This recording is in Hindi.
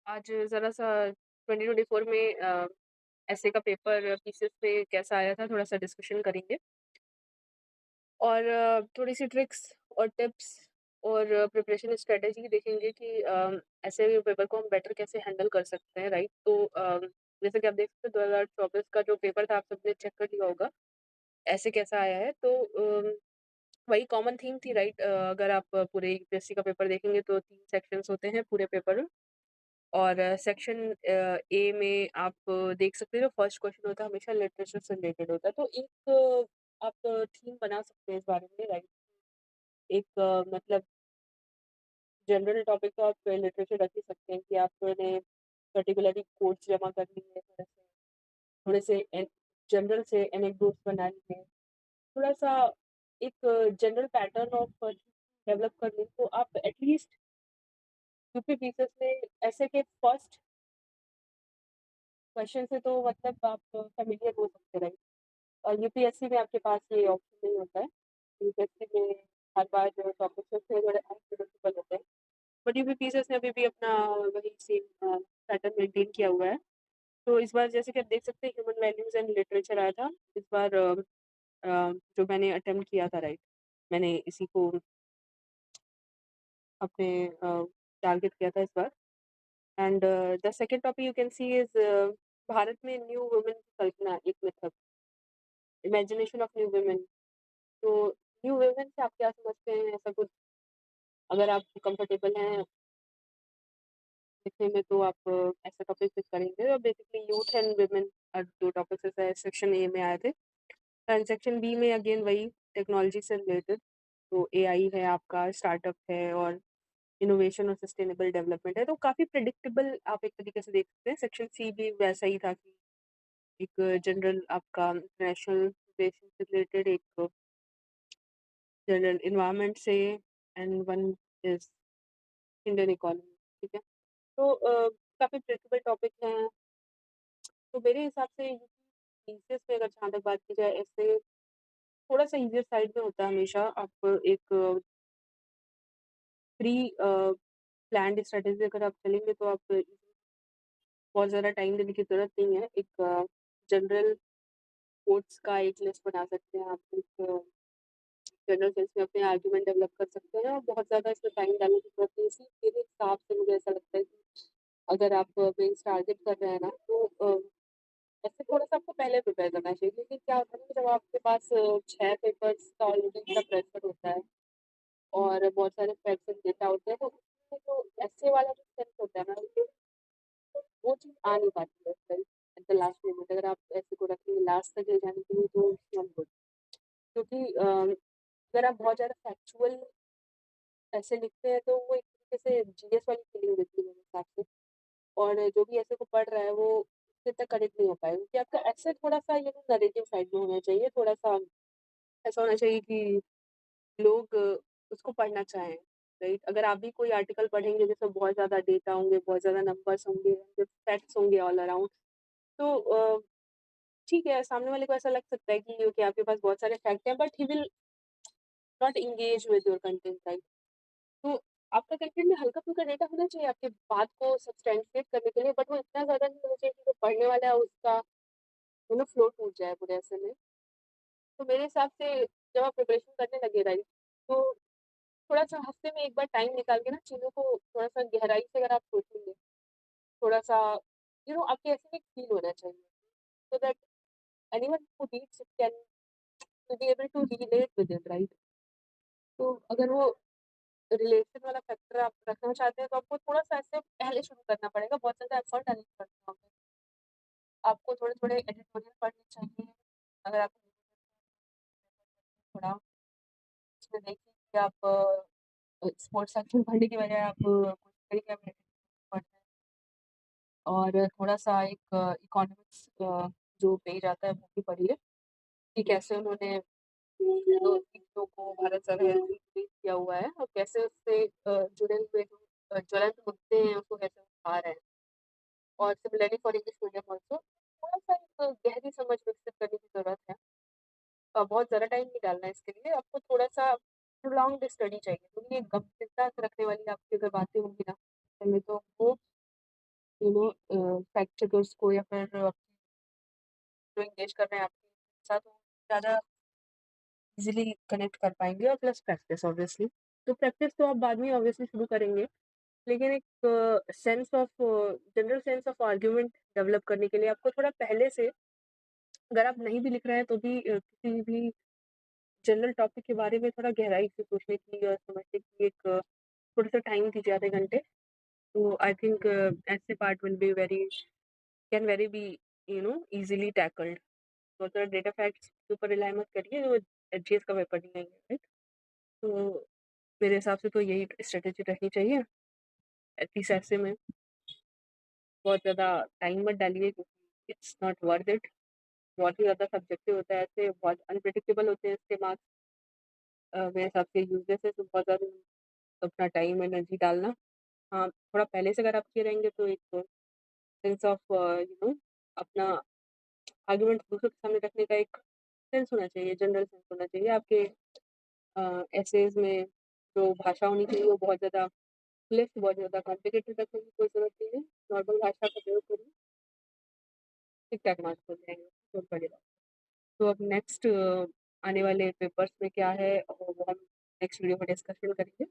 आज ज़रा-सा 2024 में एसए का पेपर पीसीएस पे कैसा आया था, थोड़ा-सा डिस्कशन करेंगे और थोड़ी-सी ट्रिक्स और टिप्स और प्रिपरेशन स्ट्रैटेजी देखेंगे कि ऐसे पेपर को हम बेटर कैसे हैंडल कर सकते हैं, राइट? तो जैसे कि आप देख सकते हैं 2024 का जो पेपर था, आप सबने चेक कर लिया होगा, ऐसे कैसा आया है। तो वही कॉमन थीम थी, राइट? अगर आप पूरे यूपीएससी का पेपर देखेंगे तो 3 सेक्शंस होते हैं पूरे पेपर में। और सेक्शन ए में आप देख सकते हो, जो फर्स्ट क्वेश्चन होता है हमेशा लिटरेचर से रिलेटेड होता है। तो एक आप थीम बना सकते हैं इस बारे में, राइट? एक मतलब जनरल टॉपिक तो आप लिटरेचर रख ही सकते हैं कि आपने पर्टिकुलरली कोट्स जमा कर लिए, थोड़े से जनरल से एनेक्डोट्स बना लिए, थोड़ा-सा एक जनरल पैटर्न ऑफ डेवलप कर लें, तो आप एटलीस्ट यूपी पीसीएस में ऐसे के फर्स्ट क्वेश्चन से तो मतलब आप फ़ैमिलियर हो सकते हैं, राइट? और यूपीएससी में आपके पास ये ऑप्शन नहीं होता है। यूपीएससी में हर बार जो टॉपिक्स होते हैं, थोड़े अनप्रेडिक्टेबल होते हैं। बट यूपीपीसीएस ने अभी भी अपना वही सेम पैटर्न मेंटेन किया हुआ है। तो इस बार जैसे कि आप देख सकते हैं, ह्यूमन वैल्यूज़ एंड लिटरेचर आया था। इस बार जो मैंने अटेम्प्ट किया था, राइट, मैंने इसी को अपने टारगेट किया था इस बार। And the second topic you can see is Bharat में न्यू वुमेन की कल्पना, एक मिथक, इमेजिनेशन ऑफ न्यू वुमेन। तो न्यू वुमेन से आप क्या समझते हैं? ऐसा कुछ अगर आप कंफर्टेबल हैं लिखने में तो आप ऐसा टॉपिक पिक करेंगे। और basically youth and women 2 topics ऐसे सेक्शन ए में आए थे। एंड सेक्शन बी में अगेन वही टेक्नोलॉजी से रिलेटेड, तो एआई है आपका, स्टार्टअप है और इनोवेशन और सस्टेनेबल डेवलपमेंट है। तो काफ़ी प्रेडिक्टेबल आप एक तरीके से देख सकते हैं। सेक्शन सी भी वैसा ही था कि एक जनरल आपका इंटरनेशनल रिलेशन से रिलेटेड, एक जनरल एनवायरनमेंट से, and one is Indian economy, ठीक है? तो काफ़ी प्रेडिक्टेबल टॉपिक हैं। तो मेरे हिसाब से ईसीएस में अगर जहाँ तक बात की जाए, ऐसे थोड़ा-सा ईज़ियर साइड में होता है हमेशा। आप एक प्री प्लान्ड स्ट्रैटेजी अगर आप चलेंगे तो आप बहुत ज़्यादा टाइम देने की ज़रूरत नहीं है। एक जनरल कोट्स का एक लिस्ट बना सकते हैं आप, एक जनरल सेंस में अपने आर्गुमेंट डेवलप कर सकते हैं और बहुत ज़्यादा इसमें टाइम डालने की ज़रूरत नहीं है। इसी मेरे हिसाब से मुझे ऐसा लगता है कि अगर आप मेंस टारगेट कर रहे हैं ना, तो ऐसे थोड़ा-सा आपको पहले प्रिपेयर करना चाहिए, क्योंकि क्या होता है ना कि जब आपके पास 6 पेपर्स का ऑलरेडी इतना प्रेशर होता है और बहुत सारे फैक्ट्स एंड डेटा होते हैं, तो उसमें जो ऐसे वाला जो सेंस होता है ना, वो चीज़ आ नहीं पाती है फिर एट द लास्ट मोमेंट। अगर आप ऐसे को रखेंगे लास्ट तक ले जाने के लिए, तो नॉट गुड। क्योंकि अगर आप बहुत ज़्यादा फैक्चुअल ऐसे लिखते हैं, तो वो एक तरीके से जीएस वाली फीलिंग देती है मेरे हिसाब से। और जो भी ऐसे को पढ़ रहा है, वो उससे इतना कनेक्ट नहीं हो पाएगा, क्योंकि आपका ऐसे थोड़ा-सा नैरेटिव साइड में होना चाहिए, थोड़ा-सा ऐसा होना चाहिए कि लोग उसको पढ़ना चाहें, राइट? अगर आप भी कोई आर्टिकल पढ़ेंगे जिसमें बहुत ज़्यादा डेटा होंगे, बहुत ज़्यादा नंबर्स होंगे, फैक्ट्स होंगे ऑल अराउंड, तो ठीक है, सामने वाले को ऐसा लग सकता है कि ओके, आपके पास बहुत सारे फैक्ट हैं, but he will not engage with your content, right? तो आपका कंटेंट में हल्का-फुल्का डेटा होना चाहिए आपकी बात को सब्सटैंशिएट करने के लिए, बट वो इतना ज़्यादा नहीं होना चाहिए कि जो पढ़ने वाला है उसका फ्लो टूट जाए पूरे ऐसे में। तो मेरे हिसाब से जब आप प्रिपरेशन करने लगे, राइट, तो थोड़ा-सा हफ्ते में एक बार टाइम निकाल के ना चीज़ों को थोड़ा-सा गहराई से अगर आप सोचेंगे, थोड़ा-सा आपके ऐसे में फील होना चाहिए, so that anyone who reads it can be able to relate with it, right? तो अगर वो रिलेशन वाला फैक्टर आप रखना चाहते हैं, तो आपको थोड़ा-सा ऐसे पहले शुरू करना पड़ेगा, बहुत ज़्यादा एफर्ट डालने की पड़ता है। आपको थोड़े-थोड़े एडिटोरियल पढ़ने चाहिए। अगर आप थोड़ा उसमें देखिए कि आप स्पोर्ट्स सेक्शन पढ़ने की बजाय आप कुछ तरीके में पढ़ रहे हैं। और थोड़ा-सा एक इकोनॉमिक्स जो पेज आता है वो भी पढ़िए, कि कैसे उन्होंने दो चीज़ों को भारत सरकार ने रिलीज़ किया हुआ है और कैसे उससे जुड़े हुए जो ज्वलंत मुद्दे हैं उसको कैसे उठा रहे हैं। और similarly for English medium also थोड़ा-सा एक गहरी समझ विकसित करने की ज़रूरत है। बहुत ज़्यादा टाइम नहीं डालना है इसके लिए, आपको थोड़ा-सा प्रोलॉन्ग्ड स्टडी चाहिए, क्योंकि ये गंभीरता से रखने वाली आपकी अगर बातें होंगी ना, पहले तो वो यू नो फैक्ट चेकर्स को या फिर जो एंगेज कर रहे हैं आपके साथ, वो ज़्यादा ईज़िली कनेक्ट कर पाएँगे और प्लस प्रैक्टिस ऑब्वियसली। तो प्रैक्टिस तो आप बाद में ऑब्वियसली शुरू करेंगे, लेकिन एक general sense of argument develop करने के लिए आपको थोड़ा पहले से, अगर आप नहीं भी लिख रहे हैं तो भी किसी भी जनरल टॉपिक के बारे में थोड़ा गहराई से सोचने की और समझने की एक थोड़ा-सा टाइम दीजिए, आधे घंटे। तो आई थिंक ऐसे part will be very can very be easily tackled. तो थोड़ा डेटा फैक्ट्स के ऊपर रिलाई मत करिए, वो जीएस का पेपर नहीं है, राइट? तो मेरे हिसाब से तो यही स्ट्रैटेजी रखनी चाहिए। एटलीस्ट ऐसे में बहुत ज़्यादा टाइम मत डालिए, क्योंकि इट्स नॉट वर्थ इट। बहुत ही ज़्यादा सब्जेक्टिव होता है, ऐसे बहुत अनप्रेडिक्टेबल होते हैं इसके मार्क्स। मेरे हिसाब से यूज़लेस है, तो बहुत ज़्यादा अपना टाइम एनर्जी डालना। हाँ, थोड़ा पहले से अगर आप किए रहेंगे तो एक सेंस ऑफ अपना आर्गुमेंट दूसरों के सामने रखने का एक सेंस होना चाहिए, जनरल सेंस होना चाहिए। आपके एसेज़ में जो भाषा होनी चाहिए वो बहुत ज़्यादा लिस्ट बहुत ज़्यादा कॉम्प्लिकेटेड रखने की कोई ज़रूरत नहीं है। नॉर्मल भाषा का प्रयोग करिए, ठीक-ठाक मार्क्स हो जाएँगे, बहुत बढ़िया। तो अब नेक्स्ट आने वाले पेपर्स में क्या है, और वो हम नेक्स्ट वीडियो में डिस्कशन करेंगे।